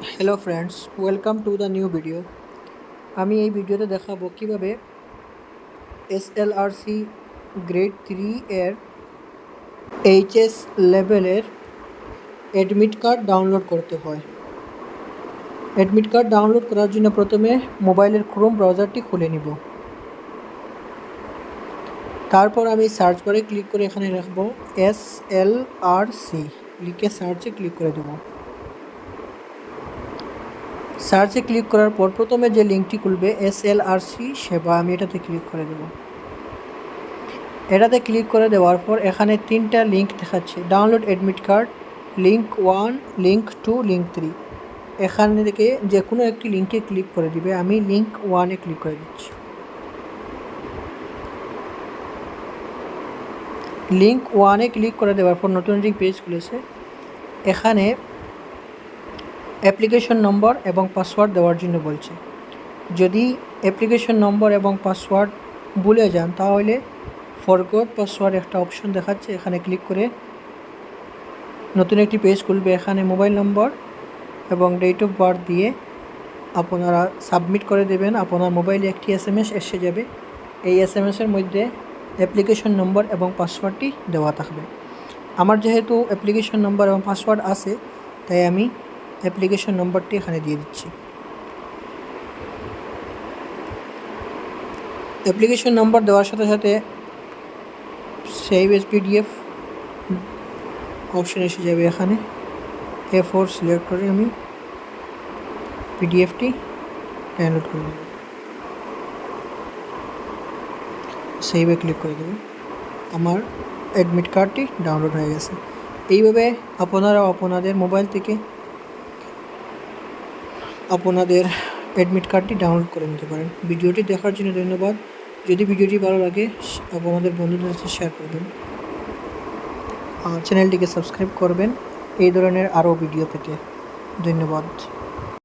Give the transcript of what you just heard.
Hello friends, welcome to the new video. আমি এই ভিডিওতে দেখাবো কিভাবে SLRC গ্রেড 3 এর HS লেভেলের অ্যাডমিট কার্ড ডাউনলোড করতে হয়। অ্যাডমিট কার্ড ডাউনলোড করার জন্য প্রথমে মোবাইলের ক্রোম ব্রাউজারটি খুলে নিব। তারপর আমি সার্চ বারে ক্লিক করে এখানে রাখবো SLRC, লিখে সার্চে ক্লিক করে দেব। সার্চে ক্লিক করার পর প্রথমে যে লিঙ্কটি খুলবে SLRC সেবা, আমি এটাতে ক্লিক করে দেব। এটাতে ক্লিক করে দেওয়ার পর এখানে তিনটা লিঙ্ক দেখাচ্ছে, download admit card, link 1, link 2, link 3। এখান থেকে যে কোনো একটি লিঙ্কে ক্লিক করে দিবে। আমি লিঙ্ক 1-এ ক্লিক করে দিচ্ছি। লিঙ্ক 1-এ ক্লিক করে দেওয়ার পর নতুন একটি পেজ খুলেছে। এখানে অ্যাপ্লিকেশন নম্বর এবং পাসওয়ার্ড দেওয়ার জন্য বলছে। যদি অ্যাপ্লিকেশন নম্বর এবং পাসওয়ার্ড ভুলে যান তাহলে ফরগট পাসওয়ার্ড একটা অপশন দেখাচ্ছে, এখানে ক্লিক করে নতুন একটি পেজ খুলবে। এখানে মোবাইল নম্বর এবং ডেট অফ বার্থ দিয়ে আপনারা সাবমিট করে দেবেন। আপনার মোবাইলে একটি SMS এসে যাবে। এই SMS-এর মধ্যে অ্যাপ্লিকেশন নম্বর এবং পাসওয়ার্ডটি দেওয়া থাকবে। আমার যেহেতু অ্যাপ্লিকেশন নম্বর এবং পাসওয়ার্ড আছে, তাই আমি অ্যাপ্লিকেশন নম্বরটি এখানে দিয়ে দিচ্ছি। অ্যাপ্লিকেশন নম্বর দেওয়ার সাথে সাথে সেভ এজ PDF অপশন এসে যাবে। এখানে A4 সিলেক্ট করে আমি PDFটি ডাউনলোড করে নেব। সেভে ক্লিক করে দেব। আমার অ্যাডমিট কার্ডটি ডাউনলোড হয়ে গেছে। এইভাবে আপনারা আপনাদের মোবাইল থেকে আপনাদের অ্যাডমিট কার্ডটি ডাউনলোড করে নিতে পারেন। ভিডিওটি দেখার জন্য ধন্যবাদ। যদি ভিডিওটি ভালো লাগে আপনাদের বন্ধুদের সাথে শেয়ার করবেন। চ্যানেলটিকে সাবস্ক্রাইব করবেন এই ধরনের আরও ভিডিও পেতে। ধন্যবাদ।